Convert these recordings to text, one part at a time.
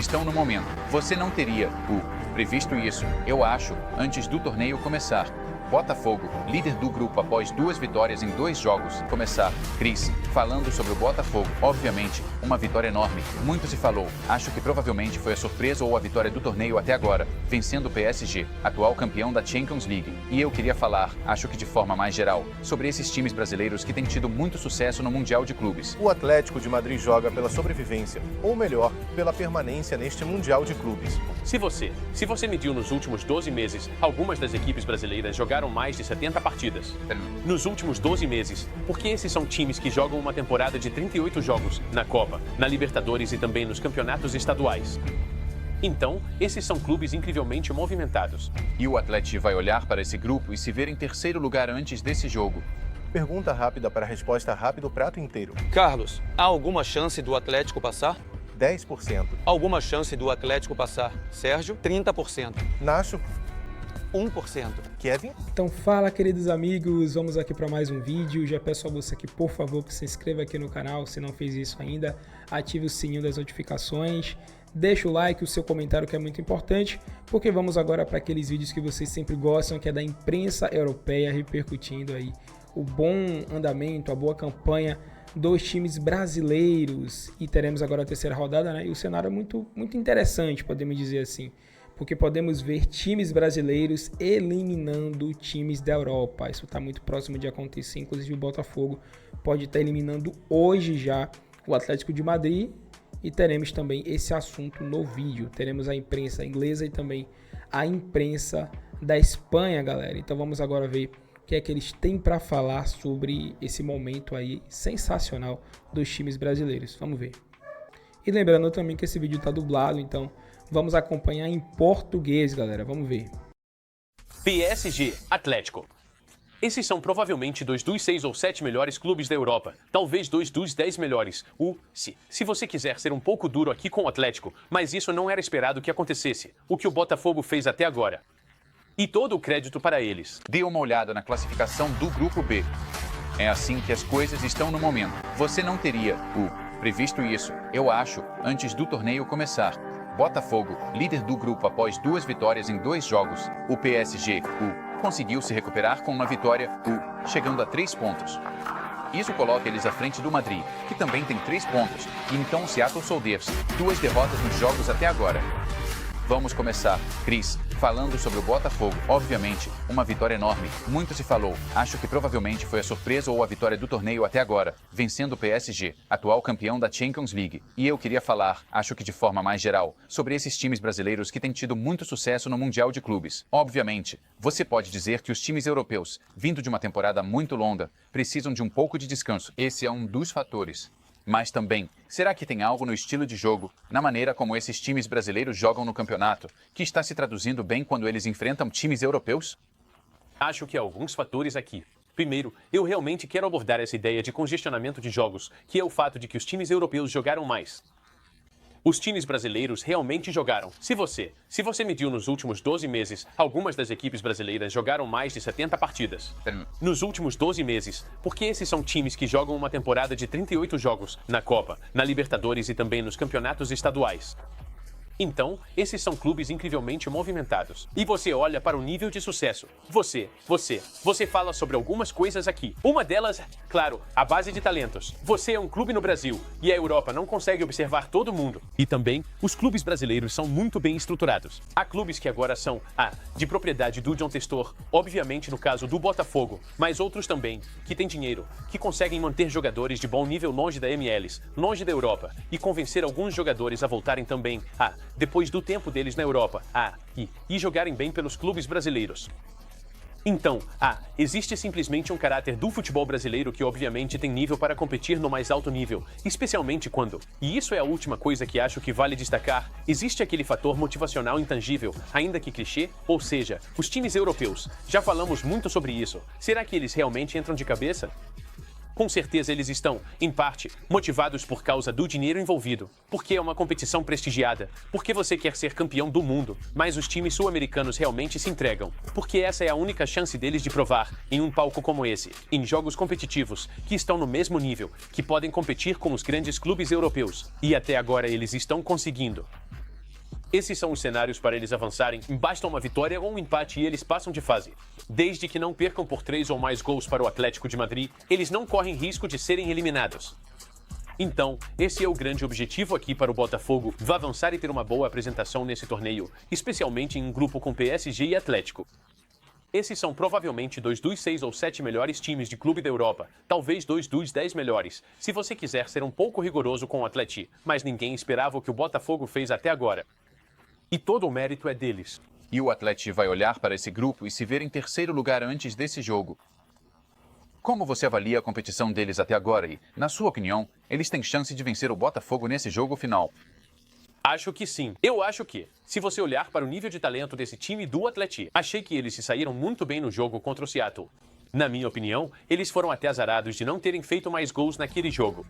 estão no momento. Você não teria previsto isso, eu acho, antes do torneio começar. Botafogo, líder do grupo após 2 vitórias em 2 jogos. Começar, Cris, falando sobre o Botafogo. Obviamente, uma vitória enorme. Muito se falou. Acho que provavelmente foi a surpresa ou a vitória do torneio até agora, vencendo o PSG, atual campeão da Champions League. E eu queria falar, acho que de forma mais geral, sobre esses times brasileiros que têm tido muito sucesso no Mundial de Clubes. O Atlético de Madrid joga pela sobrevivência, ou melhor, pela permanência neste Mundial de Clubes. Se você mediu nos últimos 12 meses, algumas das equipes brasileiras jogaram mais de 70 partidas. Nos últimos 12 meses, porque esses são times que jogam uma temporada de 38 jogos na Copa, na Libertadores e também nos campeonatos estaduais. Então, esses são clubes incrivelmente movimentados. E o Atlético vai olhar para esse grupo e se ver em terceiro lugar antes desse jogo. Pergunta rápida para resposta rápida o prato inteiro. Carlos, há alguma chance do Atlético passar? 10%. Alguma chance do Atlético passar? Sérgio, 30%. Nacho, 1%. Kevin. Então fala, queridos amigos, vamos aqui para mais um vídeo. Já peço a você aqui, por favor, que se inscreva aqui no canal, se não fez isso ainda, ative o sininho das notificações, deixa o like, o seu comentário que é muito importante, porque vamos agora para aqueles vídeos que vocês sempre gostam, que é da imprensa europeia repercutindo aí o bom andamento, a boa campanha dos times brasileiros. E teremos agora a terceira rodada, né? E o cenário é muito interessante, podemos dizer assim, porque podemos ver times brasileiros eliminando times da Europa. Isso está muito próximo de acontecer, inclusive o Botafogo pode estar eliminando hoje já o Atlético de Madrid, e teremos também esse assunto no vídeo. Teremos a imprensa inglesa e também a imprensa da Espanha, galera. Então vamos agora ver o que é que eles têm para falar sobre esse momento aí sensacional dos times brasileiros. Vamos ver. E lembrando também que esse vídeo está dublado, então vamos acompanhar em português, galera. Vamos ver. PSG, Atlético. Esses são provavelmente 2 dos 6 ou 7 melhores clubes da Europa. Talvez 2 dos 10 melhores. Se você quiser ser um pouco duro aqui com o Atlético, mas isso não era esperado que acontecesse. O que o Botafogo fez até agora. E todo o crédito para eles. Dê uma olhada na classificação do grupo B. É assim que as coisas estão no momento. Você não teria previsto isso, eu acho, antes do torneio começar. Botafogo, líder do grupo após 2 vitórias em 2 jogos. O PSG, conseguiu se recuperar com uma vitória, chegando a 3 pontos. Isso coloca eles à frente do Madrid, que também tem 3 pontos. E então o Seattle Sounders, 2 derrotas nos jogos até agora. Vamos começar, Cris, falando sobre o Botafogo. Obviamente, uma vitória enorme. Muito se falou. Acho que provavelmente foi a surpresa ou a vitória do torneio até agora, vencendo o PSG, atual campeão da Champions League. E eu queria falar, acho que de forma mais geral, sobre esses times brasileiros que têm tido muito sucesso no Mundial de Clubes. Obviamente, você pode dizer que os times europeus, vindo de uma temporada muito longa, precisam de um pouco de descanso. Esse é um dos fatores. Mas também, será que tem algo no estilo de jogo, na maneira como esses times brasileiros jogam no campeonato, que está se traduzindo bem quando eles enfrentam times europeus? Acho que há alguns fatores aqui. Primeiro, eu realmente quero abordar essa ideia de congestionamento de jogos, que é o fato de que os times europeus jogaram mais. Os times brasileiros realmente jogaram. Se você mediu nos últimos 12 meses, algumas das equipes brasileiras jogaram mais de 70 partidas. Nos últimos 12 meses, porque esses são times que jogam uma temporada de 38 jogos na Copa, na Libertadores e também nos campeonatos estaduais. Então, esses são clubes incrivelmente movimentados. E você olha para o nível de sucesso. Você fala sobre algumas coisas aqui. Uma delas, claro, a base de talentos. Você é um clube no Brasil e a Europa não consegue observar todo mundo. E também, os clubes brasileiros são muito bem estruturados. Há clubes que agora são, de propriedade do John Textor, obviamente no caso do Botafogo, mas outros também, que têm dinheiro, que conseguem manter jogadores de bom nível longe da MLS, longe da Europa, e convencer alguns jogadores a voltarem também depois do tempo deles na Europa, e jogarem bem pelos clubes brasileiros. Então, existe simplesmente um caráter do futebol brasileiro que obviamente tem nível para competir no mais alto nível, especialmente quando, e isso é a última coisa que acho que vale destacar, existe aquele fator motivacional intangível, ainda que clichê, ou seja, os times europeus. Já falamos muito sobre isso. Será que eles realmente entram de cabeça? Com certeza eles estão, em parte, motivados por causa do dinheiro envolvido, porque é uma competição prestigiada, porque você quer ser campeão do mundo, mas os times sul-americanos realmente se entregam, porque essa é a única chance deles de provar, em um palco como esse, em jogos competitivos, que estão no mesmo nível, que podem competir com os grandes clubes europeus, e até agora eles estão conseguindo. Esses são os cenários para eles avançarem. Basta uma vitória ou um empate e eles passam de fase. Desde que não percam por 3 ou mais gols para o Atlético de Madrid, eles não correm risco de serem eliminados. Então, esse é o grande objetivo aqui para o Botafogo, vai avançar e ter uma boa apresentação nesse torneio, especialmente em um grupo com PSG e Atlético. Esses são provavelmente 2 dos 6 ou 7 melhores times de clube da Europa, talvez 2 dos 10 melhores, se você quiser ser um pouco rigoroso com o Atleti, mas ninguém esperava o que o Botafogo fez até agora. E todo o mérito é deles. E o Atleti vai olhar para esse grupo e se ver em terceiro lugar antes desse jogo. Como você avalia a competição deles até agora e, na sua opinião, eles têm chance de vencer o Botafogo nesse jogo final? Acho que sim. Eu acho que, se você olhar para o nível de talento desse time do Atleti, achei que eles se saíram muito bem no jogo contra o Seattle. Na minha opinião, eles foram até azarados de não terem feito mais gols naquele jogo.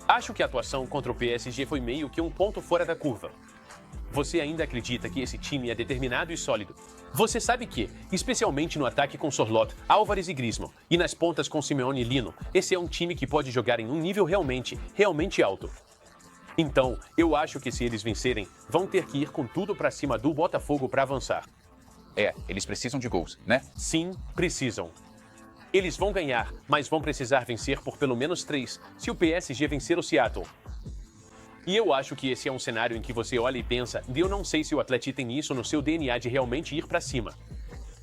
Acho que a atuação contra o PSG foi meio que um ponto fora da curva. Você ainda acredita que esse time é determinado e sólido? Você sabe que, especialmente no ataque com Sorloth, Álvares e Griezmann, e nas pontas com Simeone e Lino, esse é um time que pode jogar em um nível realmente alto. Então, eu acho que se eles vencerem, vão ter que ir com tudo pra cima do Botafogo pra avançar. Eles precisam de gols, né? Sim, precisam. Eles vão ganhar, mas vão precisar vencer por pelo menos 3, se o PSG vencer o Seattle. E eu acho que esse é um cenário em que você olha e pensa, eu não sei se o Atleti tem isso no seu DNA de realmente ir pra cima.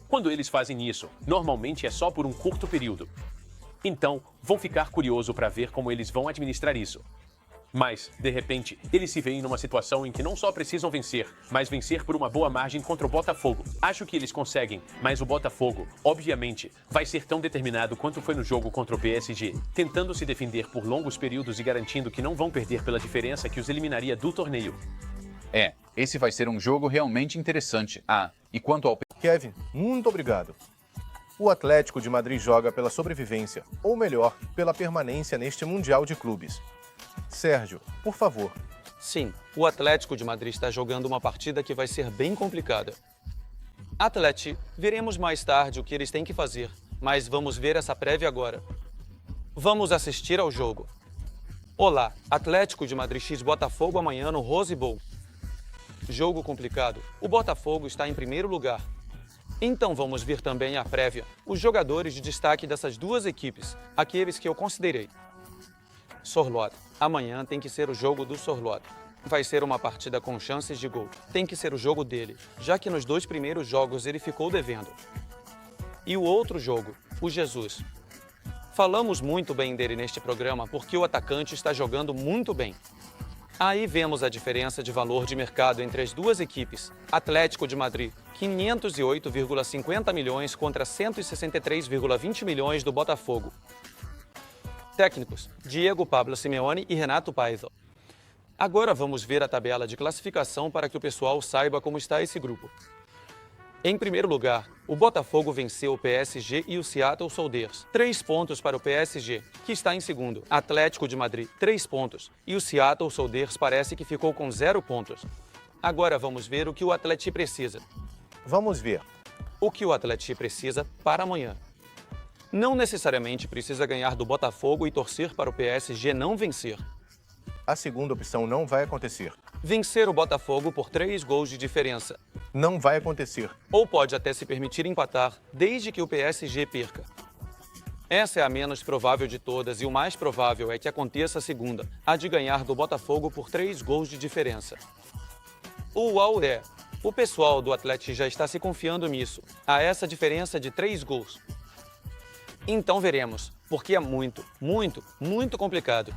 Quando eles fazem isso, normalmente é só por um curto período. Então, vou ficar curioso pra ver como eles vão administrar isso. Mas, de repente, eles se veem numa situação em que não só precisam vencer, mas vencer por uma boa margem contra o Botafogo. Acho que eles conseguem, mas o Botafogo, obviamente, vai ser tão determinado quanto foi no jogo contra o PSG, tentando se defender por longos períodos e garantindo que não vão perder pela diferença que os eliminaria do torneio. Esse vai ser um jogo realmente interessante. E quanto ao... Kevin, muito obrigado. O Atlético de Madrid joga pela sobrevivência, ou melhor, pela permanência neste Mundial de Clubes. Sérgio, por favor. Sim, o Atlético de Madrid está jogando uma partida que vai ser bem complicada. Atleti, veremos mais tarde o que eles têm que fazer, mas vamos ver essa prévia agora. Vamos assistir ao jogo. Olá, Atlético de Madrid x Botafogo amanhã no Rose Bowl. Jogo complicado. O Botafogo está em primeiro lugar. Então vamos ver também a prévia, os jogadores de destaque dessas duas equipes, aqueles que eu considerei. Sorloth. Amanhã tem que ser o jogo do Sorloth. Vai ser uma partida com chances de gol. Tem que ser o jogo dele, já que nos 2 primeiros jogos ele ficou devendo. E o outro jogo, o Jesus. Falamos muito bem dele neste programa porque o atacante está jogando muito bem. Aí vemos a diferença de valor de mercado entre as duas equipes. Atlético de Madrid, 508,50 milhões contra 163,20 milhões do Botafogo. Técnicos, Diego Pablo Simeone e Renato Paiva. Agora vamos ver a tabela de classificação para que o pessoal saiba como está esse grupo. Em primeiro lugar, o Botafogo venceu o PSG e o Seattle Sounders. 3 pontos para o PSG, que está em segundo. Atlético de Madrid, 3 pontos. E o Seattle Sounders parece que ficou com 0 pontos. Agora vamos ver o que o Atleti precisa. Vamos ver. O que o Atleti precisa para amanhã. Não necessariamente precisa ganhar do Botafogo e torcer para o PSG não vencer. A segunda opção não vai acontecer. Vencer o Botafogo por 3 gols de diferença. Não vai acontecer. Ou pode até se permitir empatar, desde que o PSG perca. Essa é a menos provável de todas e o mais provável é que aconteça a segunda, a de ganhar do Botafogo por 3 gols de diferença. O uau é, o pessoal do Atleti já está se confiando nisso, a essa diferença de 3 gols. Então veremos, porque é muito complicado.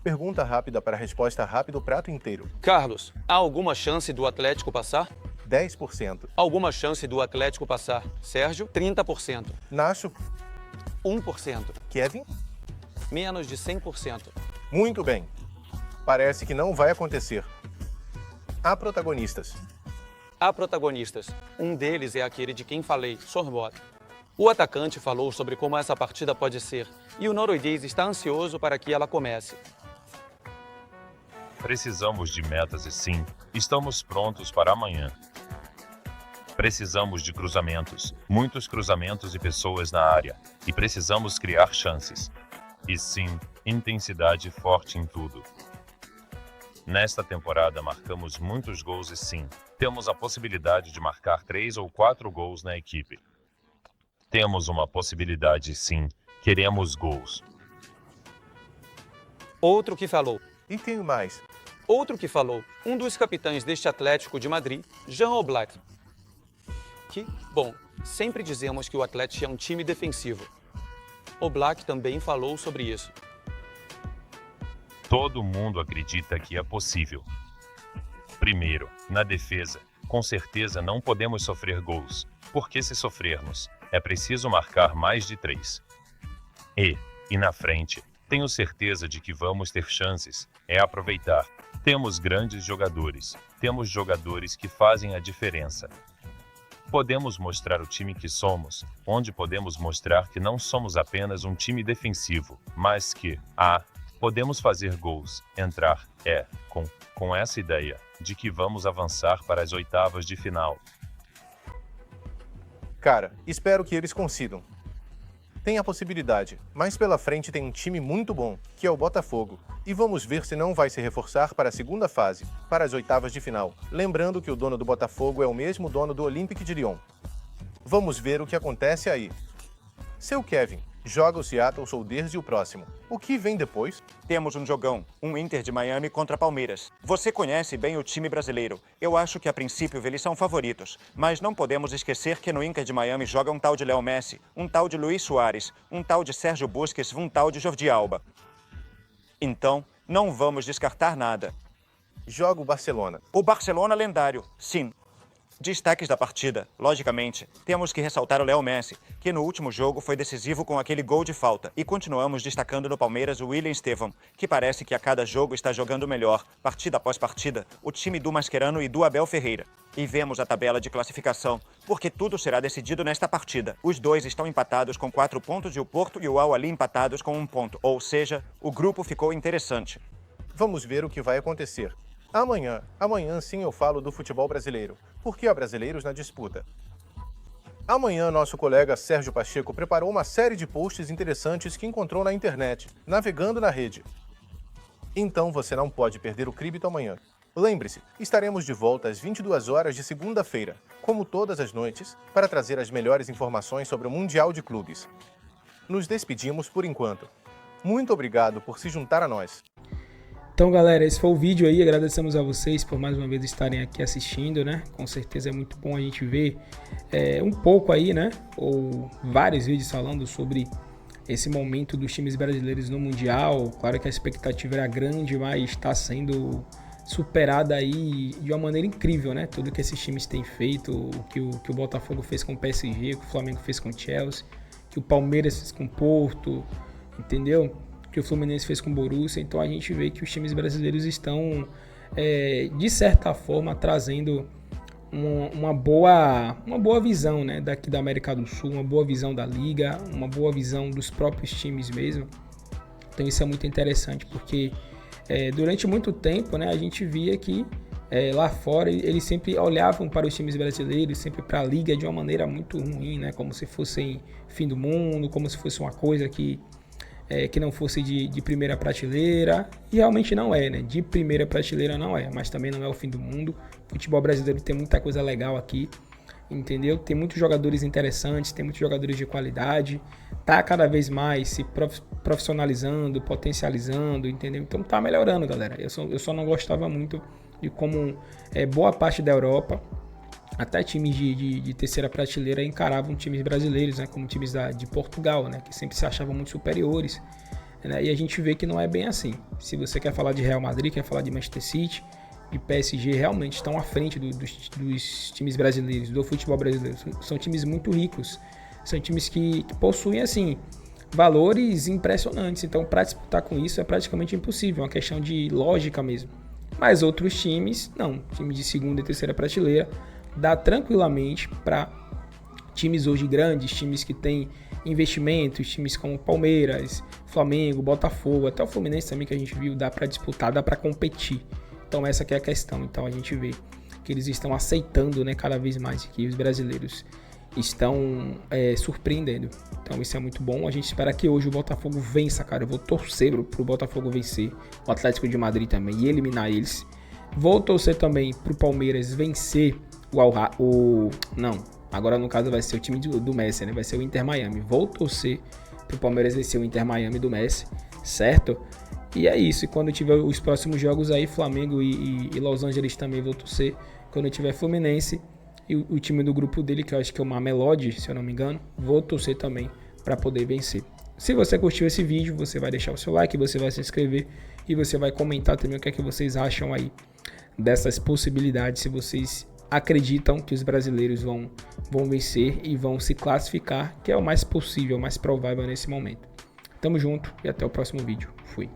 Pergunta rápida para resposta rápida o prato inteiro. Carlos, há alguma chance do Atlético passar? 10%. Alguma chance do Atlético passar? Sérgio, 30%. Nacho, 1%. Kevin, Menos de 100%. muito bem. Parece que não vai acontecer. Há protagonistas. Há protagonistas. Um deles é aquele de quem falei, Sorloth. O atacante falou sobre como essa partida pode ser, e o norueguês está ansioso para que ela comece. Precisamos de metas e sim, estamos prontos para amanhã. Precisamos de cruzamentos, muitos cruzamentos e pessoas na área, e precisamos criar chances. E sim, intensidade forte em tudo. Nesta temporada marcamos muitos gols e sim, temos a possibilidade de marcar 3 ou 4 gols na equipe. Temos uma possibilidade sim, queremos gols. Outro que falou. E tem mais. Outro que falou, um dos capitães deste Atlético de Madrid, Jean Oblak. Que, bom, sempre dizemos que o Atlético é um time defensivo. Oblak também falou sobre isso. Todo mundo acredita que é possível. Primeiro, na defesa, com certeza não podemos sofrer gols, porque se sofrermos, é preciso marcar mais de 3. E na frente, tenho certeza de que vamos ter chances, é aproveitar. Temos grandes jogadores, temos jogadores que fazem a diferença. Podemos mostrar o time que somos, onde podemos mostrar que não somos apenas um time defensivo, mas que, podemos fazer gols, entrar, com essa ideia, de que vamos avançar para as oitavas de final. Cara, espero que eles consigam. Tem a possibilidade, mas pela frente tem um time muito bom, que é o Botafogo. E vamos ver se não vai se reforçar para a segunda fase, para as oitavas de final. Lembrando que o dono do Botafogo é o mesmo dono do Olympique de Lyon. Vamos ver o que acontece aí. Seu Kevin, joga o Seattle Sounders e o próximo. O que vem depois? Temos um jogão, um Inter de Miami contra Palmeiras. Você conhece bem o time brasileiro. Eu acho que a princípio eles são favoritos. Mas não podemos esquecer que no Inter de Miami joga um tal de Léo Messi, um tal de Luis Soares, um tal de Sérgio Busquets, um tal de Jordi Alba. Então, não vamos descartar nada. Joga o Barcelona. O Barcelona lendário, sim. Destaques da partida, logicamente, temos que ressaltar o Léo Messi, que no último jogo foi decisivo com aquele gol de falta. E continuamos destacando no Palmeiras o William Estevão, que parece que a cada jogo está jogando melhor, partida após partida, o time do Mascherano e do Abel Ferreira. E vemos a tabela de classificação, porque tudo será decidido nesta partida. Os dois estão empatados com 4 pontos e o Porto e o Al-Ahly empatados com 1 ponto. Ou seja, o grupo ficou interessante. Vamos ver o que vai acontecer. Amanhã sim eu falo do futebol brasileiro, porque há brasileiros na disputa. Amanhã nosso colega Sérgio Pacheco preparou uma série de posts interessantes que encontrou na internet, navegando na rede. Então você não pode perder o Cribito amanhã. Lembre-se, estaremos de volta às 22 horas de segunda-feira, como todas as noites, para trazer as melhores informações sobre o Mundial de Clubes. Nos despedimos por enquanto. Muito obrigado por se juntar a nós. Então, galera, esse foi o vídeo aí. Agradecemos a vocês por mais uma vez estarem aqui assistindo, né? Com certeza é muito bom a gente ver um pouco aí, né? Ou vários vídeos falando sobre esse momento dos times brasileiros no Mundial. Claro que a expectativa era grande, mas está sendo superada aí de uma maneira incrível, né? Tudo que esses times têm feito, o que o Botafogo fez com o PSG, o que o Flamengo fez com o Chelsea, que o Palmeiras fez com o Porto, entendeu? Que o Fluminense fez com o Borussia. Então a gente vê que os times brasileiros estão, de certa forma, trazendo uma boa visão, né, daqui da América do Sul, uma boa visão da Liga, uma boa visão dos próprios times mesmo. Então isso é muito interessante, porque durante muito tempo, né, a gente via que lá fora eles sempre olhavam para os times brasileiros, sempre para a Liga de uma maneira muito ruim, né, como se fosse fim do mundo, como se fosse uma coisa que não fosse de primeira prateleira, e realmente não é, né? De primeira prateleira não é, mas também não é o fim do mundo. O futebol brasileiro tem muita coisa legal aqui, entendeu? Tem muitos jogadores interessantes, tem muitos jogadores de qualidade, tá cada vez mais se profissionalizando, potencializando, entendeu? Então tá melhorando, galera. Eu só não gostava muito de como boa parte da Europa, até times de terceira prateleira encaravam times brasileiros, né, como times de Portugal, né, que sempre se achavam muito superiores, né, e a gente vê que não é bem assim. Se você quer falar de Real Madrid, quer falar de Manchester City, de PSG, realmente estão à frente dos times brasileiros, do futebol brasileiro. São times muito ricos, são times que possuem, assim, valores impressionantes. Então, para disputar com isso é praticamente impossível, é uma questão de lógica mesmo. Mas outros times, não. Time de segunda e terceira prateleira dá tranquilamente para times hoje grandes, times que têm investimentos, times como Palmeiras, Flamengo, Botafogo, até o Fluminense também que a gente viu, dá para disputar, dá para competir. Então essa que é a questão. Então a gente vê que eles estão aceitando, né, cada vez mais que os brasileiros estão surpreendendo. Então isso é muito bom. A gente espera que hoje o Botafogo vença, cara. Eu vou torcer pro Botafogo vencer, o Atlético de Madrid também, e eliminar eles. Vou torcer também pro Palmeiras vencer não, agora no caso vai ser o time do Messi, né? Vai ser o Inter Miami. Vou torcer pro Palmeiras vencer o Inter Miami do Messi, certo? E é isso. E quando tiver os próximos jogos aí, Flamengo e Los Angeles também vou torcer. Quando tiver Fluminense e o time do grupo dele, que eu acho que é o Mamelodi, se eu não me engano, vou torcer também para poder vencer. Se você curtiu esse vídeo, você vai deixar o seu like, você vai se inscrever e você vai comentar também o que é que vocês acham aí dessas possibilidades, se vocês acreditam que os brasileiros vão vencer e vão se classificar, que é o mais possível, o mais provável nesse momento. Tamo junto e até o próximo vídeo. Fui.